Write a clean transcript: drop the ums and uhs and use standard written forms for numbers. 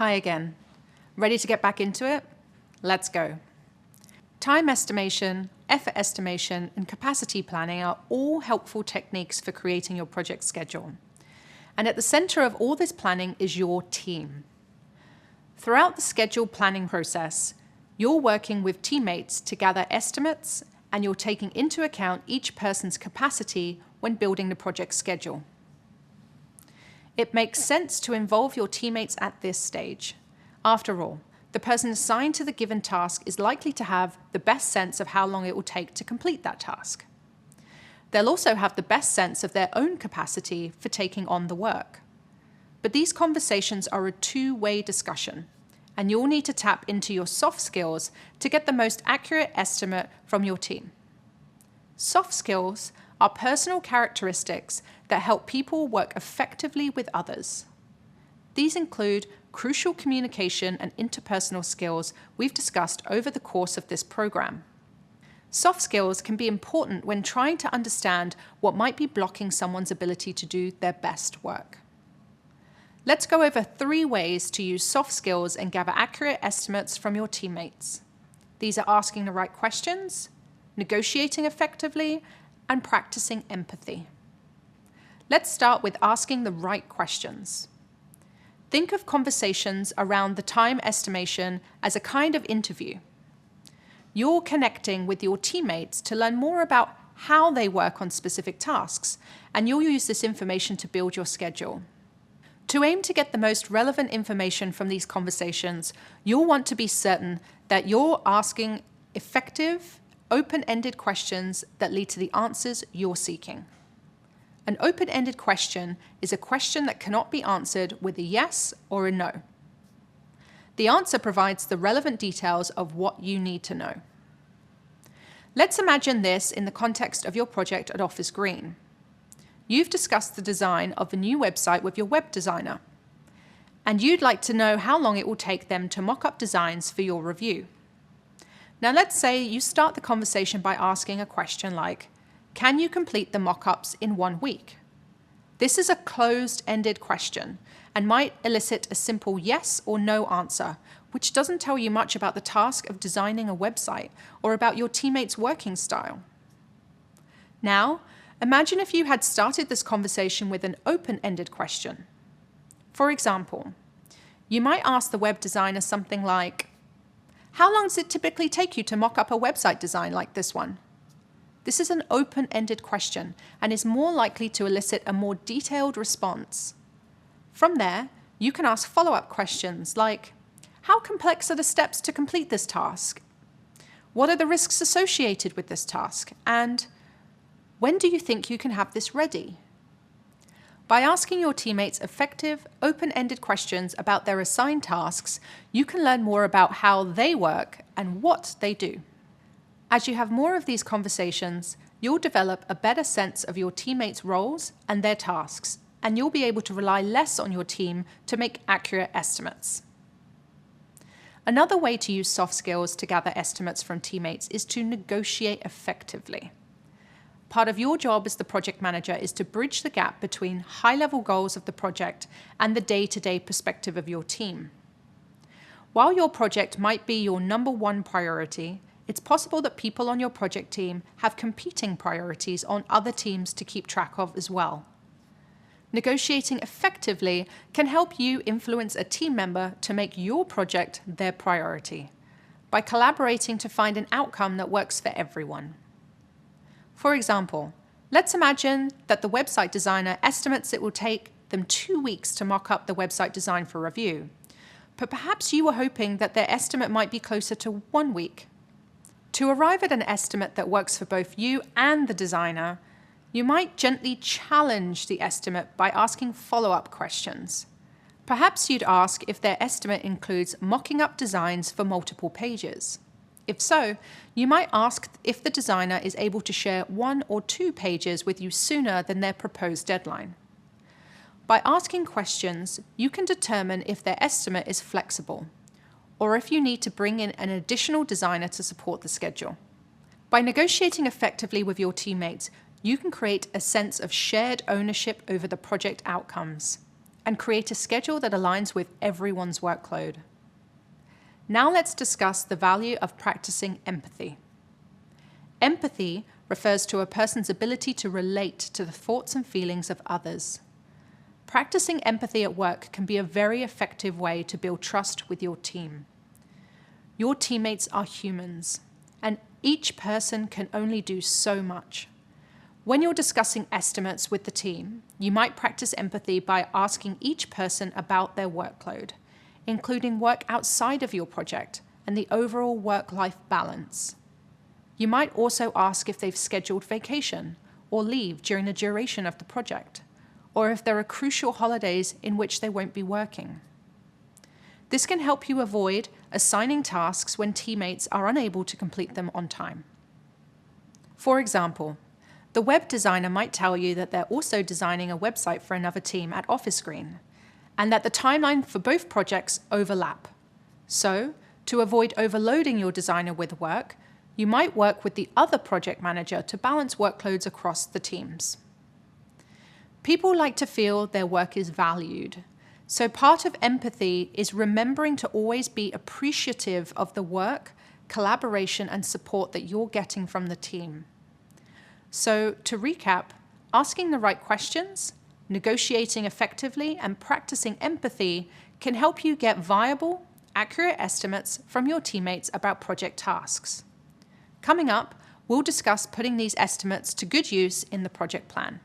Hi again. Ready to get back into it? Let's go. Time estimation, effort estimation, and capacity planning are all helpful techniques for creating your project schedule. And at the center of all this planning is your team. Throughout the schedule planning process, you're working with teammates to gather estimates, and you're taking into account each person's capacity when building the project schedule. It makes sense to involve your teammates at this stage. After all, the person assigned to the given task is likely to have the best sense of how long it will take to complete that task. They'll also have the best sense of their own capacity for taking on the work. But these conversations are a two-way discussion, and you'll need to tap into your soft skills to get the most accurate estimate from your team. Soft skills are personal characteristics that help people work effectively with others. These include crucial communication and interpersonal skills we've discussed over the course of this program. Soft skills can be important when trying to understand what might be blocking someone's ability to do their best work. Let's go over 3 ways to use soft skills and gather accurate estimates from your teammates. These are asking the right questions, negotiating effectively, and practicing empathy. Let's start with asking the right questions. Think of conversations around the time estimation as a kind of interview. You're connecting with your teammates to learn more about how they work on specific tasks, and you'll use this information to build your schedule. To aim to get the most relevant information from these conversations, you'll want to be certain that you're asking effective, open-ended questions that lead to the answers you're seeking. An open-ended question is a question that cannot be answered with a yes or a no. The answer provides the relevant details of what you need to know. Let's imagine this in the context of your project at Office Green. You've discussed the design of a new website with your web designer, and you'd like to know how long it will take them to mock up designs for your review. Now let's say you start the conversation by asking a question like, can you complete the mock-ups in 1 week? This is a closed-ended question and might elicit a simple yes or no answer, which doesn't tell you much about the task of designing a website or about your teammates' working style. Now, imagine if you had started this conversation with an open-ended question. For example, you might ask the web designer something like, how long does it typically take you to mock up a website design like this one? This is an open-ended question and is more likely to elicit a more detailed response. From there, you can ask follow-up questions like, how complex are the steps to complete this task? What are the risks associated with this task? And when do you think you can have this ready? By asking your teammates effective, open-ended questions about their assigned tasks, you can learn more about how they work and what they do. As you have more of these conversations, you'll develop a better sense of your teammates' roles and their tasks, and you'll be able to rely less on your team to make accurate estimates. Another way to use soft skills to gather estimates from teammates is to negotiate effectively. Part of your job as the project manager is to bridge the gap between high-level goals of the project and the day-to-day perspective of your team. While your project might be your #1 priority, it's possible that people on your project team have competing priorities on other teams to keep track of as well. Negotiating effectively can help you influence a team member to make your project their priority by collaborating to find an outcome that works for everyone. For example, let's imagine that the website designer estimates it will take them 2 weeks to mock up the website design for review, but perhaps you were hoping that their estimate might be closer to 1 week. To arrive at an estimate that works for both you and the designer, you might gently challenge the estimate by asking follow-up questions. Perhaps you'd ask if their estimate includes mocking up designs for multiple pages. If so, you might ask if the designer is able to share 1 or 2 pages with you sooner than their proposed deadline. By asking questions, you can determine if their estimate is flexible, or if you need to bring in an additional designer to support the schedule. By negotiating effectively with your teammates, you can create a sense of shared ownership over the project outcomes. and create a schedule that aligns with everyone's workload. Now let's discuss the value of practicing empathy. Empathy refers to a person's ability to relate to the thoughts and feelings of others. Practicing empathy at work can be a very effective way to build trust with your team. Your teammates are humans, and each person can only do so much. When you're discussing estimates with the team, you might practice empathy by asking each person about their workload, including work outside of your project and the overall work-life balance. You might also ask if they've scheduled vacation or leave during the duration of the project, or if there are crucial holidays in which they won't be working. This can help you avoid assigning tasks when teammates are unable to complete them on time. For example, the web designer might tell you that they're also designing a website for another team at Office Green, and that the timeline for both projects overlap. So, to avoid overloading your designer with work, you might work with the other project manager to balance workloads across the teams. People like to feel their work is valued, so part of empathy is remembering to always be appreciative of the work, collaboration, and support that you're getting from the team. So, to recap, asking the right questions, negotiating effectively, and practicing empathy can help you get viable, accurate estimates from your teammates about project tasks. Coming up, we'll discuss putting these estimates to good use in the project plan.